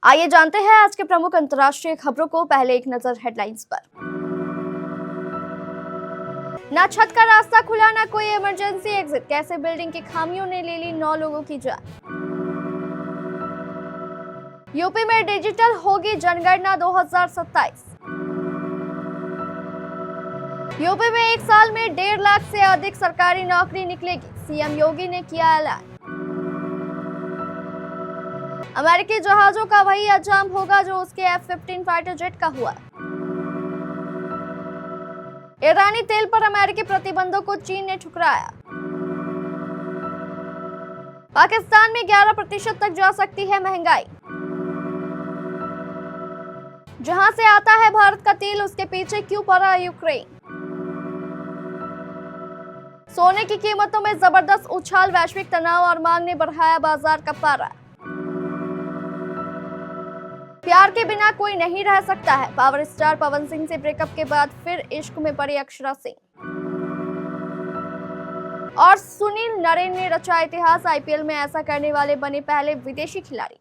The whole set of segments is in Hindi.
आइए जानते हैं आज के प्रमुख अंतर्राष्ट्रीय खबरों को। पहले एक नजर हेडलाइंस पर। ना छत का रास्ता खुला, ना कोई इमरजेंसी एग्जिट, कैसे बिल्डिंग की खामियों ने ले ली 9 लोगों की जान। यूपी में डिजिटल होगी जनगणना 2027। यूपी में एक साल में 1.5 लाख से अधिक सरकारी नौकरी निकलेगी, सीएम योगी ने किया ऐलान। अमेरिकी जहाजों का वही अंजाम होगा जो उसके F-15 फाइटर जेट का हुआ। ईरानी तेल पर अमेरिकी प्रतिबंधों को चीन ने ठुकराया। पाकिस्तान में 11% तक जा सकती है महंगाई। जहां से आता है भारत का तेल, उसके पीछे क्यों पड़ा यूक्रेन। सोने की कीमतों में जबरदस्त उछाल, वैश्विक तनाव और मांग ने बढ़ाया बाजार का पारा। प्यार के बिना कोई नहीं रह सकता है, पावर स्टार पवन सिंह से ब्रेकअप के बाद फिर इश्क में पड़ी अक्षरा सिंह। और सुनील नरेन ने रचा इतिहास, आईपीएल में ऐसा करने वाले बने पहले विदेशी खिलाड़ी।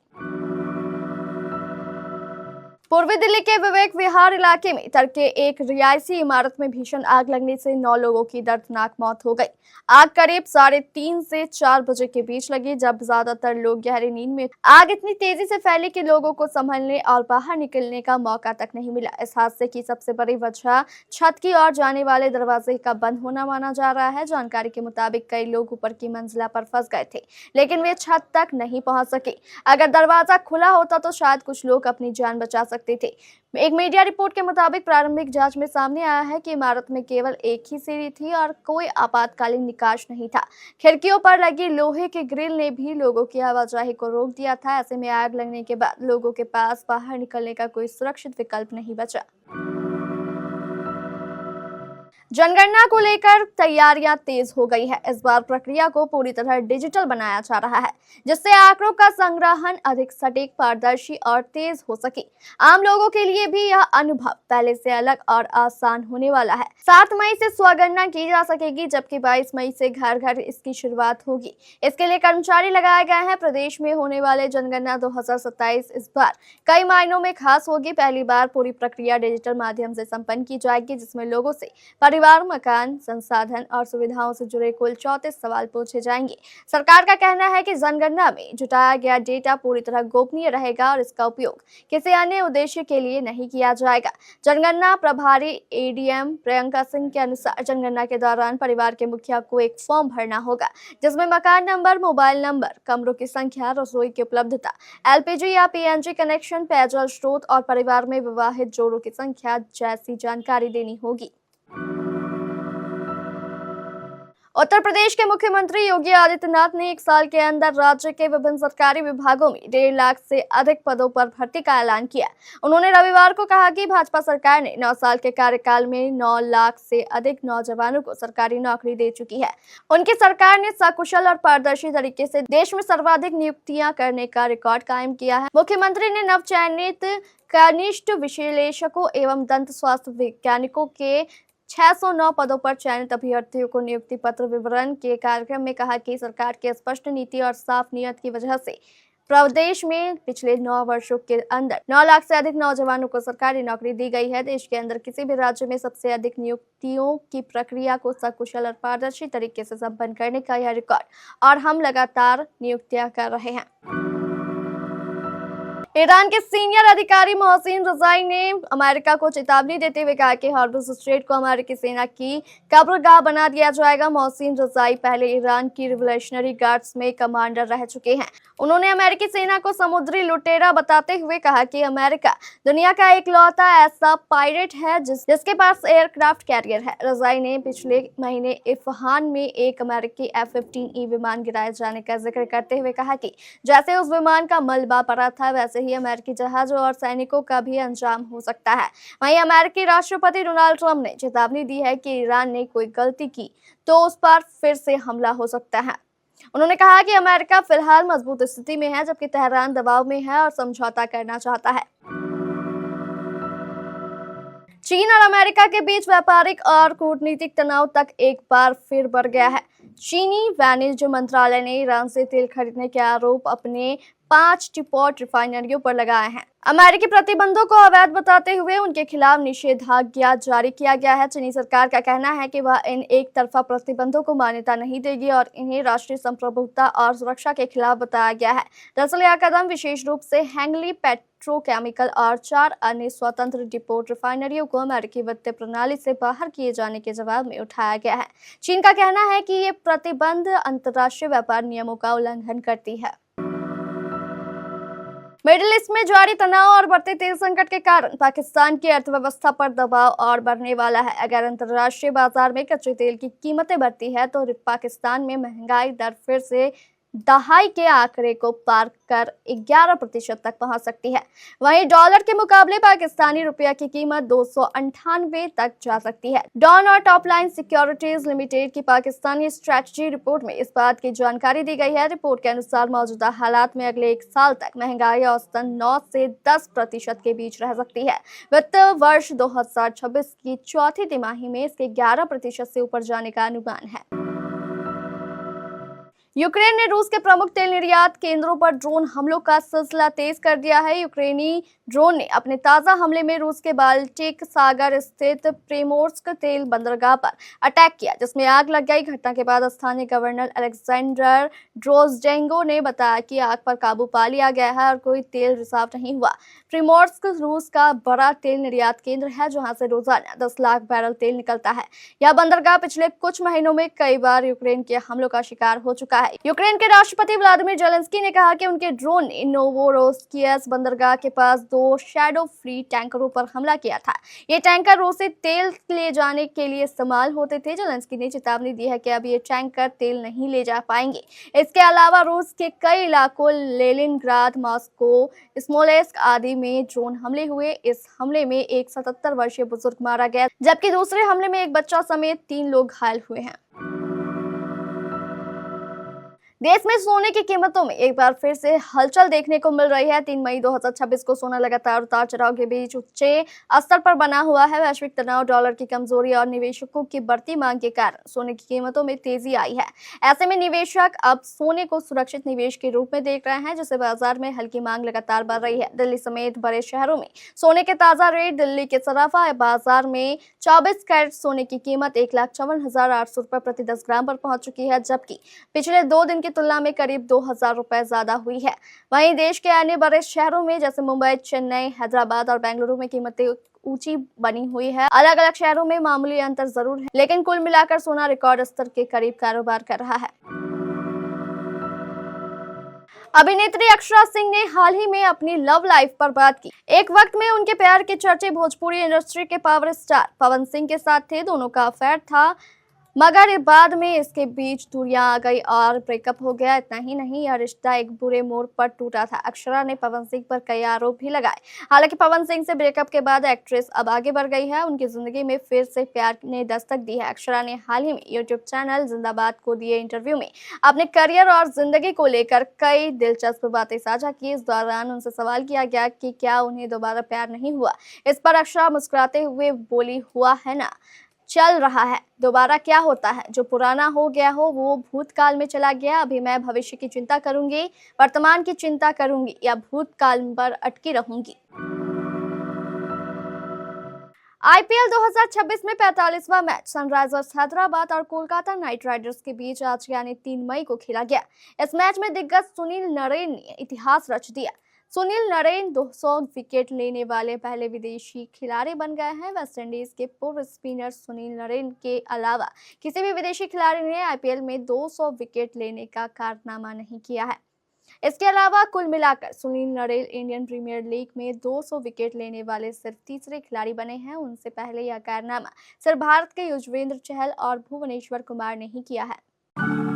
पूर्वी दिल्ली के विवेक विहार इलाके में तड़के एक रिहायशी इमारत में भीषण आग लगने से 9 लोगों की दर्दनाक मौत हो गई। आग करीब 3:30 से 4 बजे के बीच लगी, जब ज्यादातर लोग गहरी नींद में। आग इतनी तेजी से फैली कि लोगों को संभलने और बाहर निकलने का मौका तक नहीं मिला। इस हादसे की सबसे बड़ी वजह छत की ओर जाने वाले दरवाजे का बंद होना माना जा रहा है। जानकारी के मुताबिक कई लोग ऊपर की मंजिला पर फंस गए थे, लेकिन वे छत तक नहीं पहुंच सके। अगर दरवाजा खुला होता तो शायद कुछ लोग अपनी जान बचा सकते थे। एक मीडिया रिपोर्ट के मुताबिक प्रारंभिक जांच में सामने आया है कि इमारत में केवल एक ही सीढ़ी थी और कोई आपातकालीन निकास नहीं था। खिड़कियों पर लगी लोहे के ग्रिल ने भी लोगों की आवाजाही को रोक दिया था। ऐसे में आग लगने के बाद लोगों के पास बाहर निकलने का कोई सुरक्षित विकल्प नहीं बचा। जनगणना को लेकर तैयारियां तेज हो गई है। इस बार प्रक्रिया को पूरी तरह डिजिटल बनाया जा रहा है, जिससे आंकड़ों का संग्रहण अधिक सटीक, पारदर्शी और तेज हो सके। आम लोगों के लिए भी यह अनुभव पहले से अलग और आसान होने वाला है। 7 मई से स्वगणना की जा सकेगी, जबकि 22 मई से घर घर इसकी शुरुआत होगी। इसके लिए कर्मचारी लगाए गए हैं। प्रदेश में होने वाले जनगणना 2027 इस बार कई मायनों में खास होगी। पहली बार पूरी प्रक्रिया डिजिटल माध्यम से संपन्न की जाएगी, जिसमें लोगों से परिवार, मकान, संसाधन और सुविधाओं से जुड़े कुल 34 सवाल पूछे जाएंगे। सरकार का कहना है कि जनगणना में जुटाया गया डेटा पूरी तरह गोपनीय रहेगा और इसका उपयोग किसी अन्य उद्देश्य के लिए नहीं किया जाएगा। जनगणना प्रभारी एडीएम प्रियंका सिंह के अनुसार जनगणना के दौरान परिवार के मुखिया को एक फॉर्म भरना होगा, जिसमें मकान नंबर, मोबाइल नंबर, कमरों की संख्या, रसोई की उपलब्धता, एलपीजी या पीएनजी कनेक्शन, पेयजल स्रोत और परिवार में विवाहित जोड़ों की संख्या जैसी जानकारी देनी होगी। उत्तर प्रदेश के मुख्यमंत्री योगी आदित्यनाथ ने एक साल के अंदर राज्य के विभिन्न सरकारी विभागों में 1.5 लाख से अधिक पदों पर भर्ती का ऐलान किया। उन्होंने रविवार को कहा कि भाजपा सरकार ने 9 साल के कार्यकाल में 9 लाख से अधिक नौजवानों को सरकारी नौकरी दे चुकी है। उनकी सरकार ने सकुशल और पारदर्शी तरीके से देश में सर्वाधिक नियुक्तियां करने का रिकॉर्ड कायम किया है। मुख्यमंत्री ने नवचयनित कनिष्ठ विश्लेषकों एवं दंत स्वास्थ्य वैज्ञानिकों के 609 पदों पर चयनित अभ्यर्थियों को नियुक्ति पत्र वितरण के कार्यक्रम में कहा कि सरकार की स्पष्ट नीति और साफ नीयत की वजह से प्रदेश में पिछले 9 वर्षों के अंदर 9 लाख से अधिक नौजवानों को सरकारी नौकरी दी गई है। देश के अंदर किसी भी राज्य में सबसे अधिक नियुक्तियों की प्रक्रिया को सकुशल और पारदर्शी तरीके से संपन्न करने का यह रिकॉर्ड और हम लगातार नियुक्तियां कर रहे हैं। ईरान के सीनियर अधिकारी मोहसिन रजाई ने अमेरिका को चेतावनी देते हुए कहा कि हॉर्मुज़ स्ट्रेट को अमेरिकी सेना की कब्रगाह बना दिया जाएगा। मोहसिन रजाई पहले ईरान की रिवोल्यूशनरी गार्ड्स में कमांडर रह चुके हैं। उन्होंने अमेरिकी सेना को समुद्री लुटेरा बताते हुए कहा कि अमेरिका दुनिया का इकलौता ऐसा पायरेट है जिसके पास एयरक्राफ्ट कैरियर है। रजाई ने पिछले महीने इस्फहान में एक अमेरिकी F-15E विमान गिराए जाने का जिक्र करते हुए कहा कि जैसे उस विमान का मलबा पड़ा था, वैसे ही अमेरिकी जहाजों और सैनिकों का भी अंजाम हो सकता है। वहीं अमेरिकी राष्ट्रपति डोनाल्ड ट्रंप ने चेतावनी दी है कि ईरान ने कोई गलती की तो उस पर फिर से हमला हो सकता है। उन्होंने कहा कि अमेरिका फिलहाल मजबूत स्थिति में है, जबकि तेहरान दबाव में है और समझौता करना चाहता है। चीन और अमेरिका के बीच व्यापारिक और कूटनीतिक तनाव तक एक बार फिर बढ़ गया है। चीनी वाणिज्य मंत्रालय ने ईरान से तेल खरीदने के आरोप अपने 5 टीपॉट रिफाइनरियों पर लगाए हैं। अमेरिकी प्रतिबंधों को अवैध बताते हुए उनके खिलाफ निषेधाज्ञा जारी किया गया है। चीनी सरकार का कहना है कि वह इन एक तरफा प्रतिबंधों को मान्यता नहीं देगी और इन्हें राष्ट्रीय संप्रभुता और सुरक्षा के खिलाफ बताया गया है। दरअसल यह कदम विशेष रूप से हैंगली पेट्रोकेमिकल और 4 अन्य स्वतंत्र डिपोट रिफाइनरियों को अमेरिकी वित्तीय प्रणाली से बाहर किए जाने के जवाब में उठाया गया है। चीन का कहना है कि ये प्रतिबंध अंतर्राष्ट्रीय व्यापार नियमों का उल्लंघन करती है। मिडिल ईस्ट में जारी तनाव और बढ़ते तेल संकट के कारण पाकिस्तान की अर्थव्यवस्था पर दबाव और बढ़ने वाला है। अगर अंतर्राष्ट्रीय बाजार में कच्चे तेल की कीमतें बढ़ती है तो पाकिस्तान में महंगाई दर फिर से दहाई के आंकड़े को पार कर 11% तक पहुंच सकती है। वहीं डॉलर के मुकाबले पाकिस्तानी रुपया की कीमत 298 तक जा सकती है। डॉन और टॉपलाइन सिक्योरिटीज लिमिटेड की पाकिस्तानी स्ट्रेटजी रिपोर्ट में इस बात की जानकारी दी गई है। रिपोर्ट के अनुसार मौजूदा हालात में अगले 1 साल तक महंगाई औसतन 9 से 10% के बीच रह सकती है। वित्त वर्ष 2026 की चौथी तिमाही में इसके 11% से ऊपर जाने का अनुमान है। यूक्रेन ने रूस के प्रमुख तेल निर्यात केंद्रों पर ड्रोन हमलों का सिलसिला तेज कर दिया है। यूक्रेनी ड्रोन ने अपने ताजा हमले में रूस के बाल्टिक सागर स्थित प्रिमोर्स्क तेल बंदरगाह पर अटैक किया, जिसमें आग लग गई। घटना के बाद स्थानीय गवर्नर अलेक्जेंडर ड्रोजडेंको ने बताया कि आग पर काबू पा लिया गया है और कोई तेल रिसाव नहीं हुआ। प्रिमोर्स्क रूस का बड़ा तेल निर्यात केंद्र है, जहां से रोजाना 10 लाख बैरल तेल निकलता है। यह बंदरगाह पिछले कुछ महीनों में कई बार यूक्रेन के हमलों का शिकार हो चुका है। यूक्रेन के राष्ट्रपति व्लादिमीर जेलेंस्की ने कहा कि उनके ड्रोन ने नोवोरोसिस्क बंदरगाह के पास 2 शैडो फ्ली टैंकरों पर हमला किया था। ये टैंकर रूस से तेल ले जाने के लिए इस्तेमाल होते थे। जेलेंस्की ने चेतावनी दी है कि अब ये टैंकर तेल नहीं ले जा पाएंगे। इसके अलावा रूस के कई इलाकों लेनिनग्राद, मॉस्को, स्मोलेंस्क आदि में ड्रोन हमले हुए। इस हमले में एक 77 वर्षीय बुजुर्ग मारा गया, जबकि दूसरे हमले में एक बच्चा समेत 3 लोग घायल हुए हैं। देश में सोने की कीमतों में एक बार फिर से हलचल देखने को मिल रही है। 3 मई 2026 को सोना लगातार उतार चढ़ाव के बीच उच्च स्तर पर बना हुआ है। वैश्विक तनाव, डॉलर की कमजोरी और निवेशकों की बढ़ती मांग के कारण सोने की कीमतों में तेजी आई है। ऐसे में निवेशक अब सोने को सुरक्षित निवेश के रूप में देख रहे हैं, जिससे बाजार में हल्की मांग लगातार बढ़ रही है। दिल्ली समेत बड़े शहरों में सोने के ताजा रेट। दिल्ली के सराफा बाजार में 24 कैरेट सोने की कीमत 1,54,800 रुपए प्रति 10 ग्राम पर पहुंच चुकी है, जबकि पिछले 2 दिन की तुलना में करीब 2,000 रुपए ज्यादा हुई है। वहीं देश के अन्य बड़े शहरों में जैसे मुंबई, चेन्नई, हैदराबाद और बेंगलुरु में कीमतें ऊंची बनी हुई है। अलग अलग शहरों में मामूली अंतर जरूर है, लेकिन कुल मिलाकर सोना रिकॉर्ड स्तर के करीब कारोबार कर रहा है। अभिनेत्री अक्षरा सिंह ने हाल ही में अपनी लव लाइफ पर बात की। एक वक्त में उनके प्यार के चर्चे भोजपुरी इंडस्ट्री के पावर स्टार पवन सिंह के साथ थे। दोनों का अफेयर था, मगर बाद में इसके बीच दूरियां आ गई और ब्रेकअप हो गया। इतना ही नहीं, यह रिश्ता एक बुरे मोड़ पर टूटा था। अक्षरा ने पवन सिंह पर कई आरोप भी लगाए। हालांकि पवन सिंह से ब्रेकअप के बाद एक्ट्रेस अब आगे बढ़ गई है। उनकी जिंदगी में फिर से प्यार ने दस्तक दी है। अक्षरा ने हाल ही में यूट्यूब चैनल जिंदाबाद को दिए इंटरव्यू में अपने करियर और जिंदगी को लेकर कई दिलचस्प बातें साझा की। इस दौरान उनसे सवाल किया गया कि क्या उन्हें दोबारा प्यार नहीं हुआ। इस पर अक्षरा मुस्कुराते हुए बोली, हुआ है ना, चल रहा है, दोबारा क्या होता है, जो पुराना हो गया हो वो भूतकाल में चला गया। अभी मैं भविष्य की चिंता करूंगी, वर्तमान की चिंता करूंगी या भूतकाल पर अटकी रहूंगी। आईपीएल 2026 में 45वां मैच सनराइजर्स हैदराबाद और कोलकाता नाइट राइडर्स के बीच आज यानी 3 मई को खेला गया। इस मैच में दिग्गज सुनील नरेन ने इतिहास रच दिया। सुनील नरेन 200 विकेट लेने वाले पहले विदेशी खिलाड़ी बन गए हैं। वेस्टइंडीज के पूर्व स्पिनर सुनील नरेन के अलावा किसी भी विदेशी खिलाड़ी ने आईपीएल में 200 विकेट लेने का कारनामा नहीं किया है। इसके अलावा कुल मिलाकर Sunil Narine Indian Premier League में 200 विकेट लेने वाले सिर्फ तीसरे खिलाड़ी बने हैं। उनसे पहले यह कारनामा सिर्फ भारत के युजवेंद्र चहल और भुवनेश्वर कुमार ने ही किया है।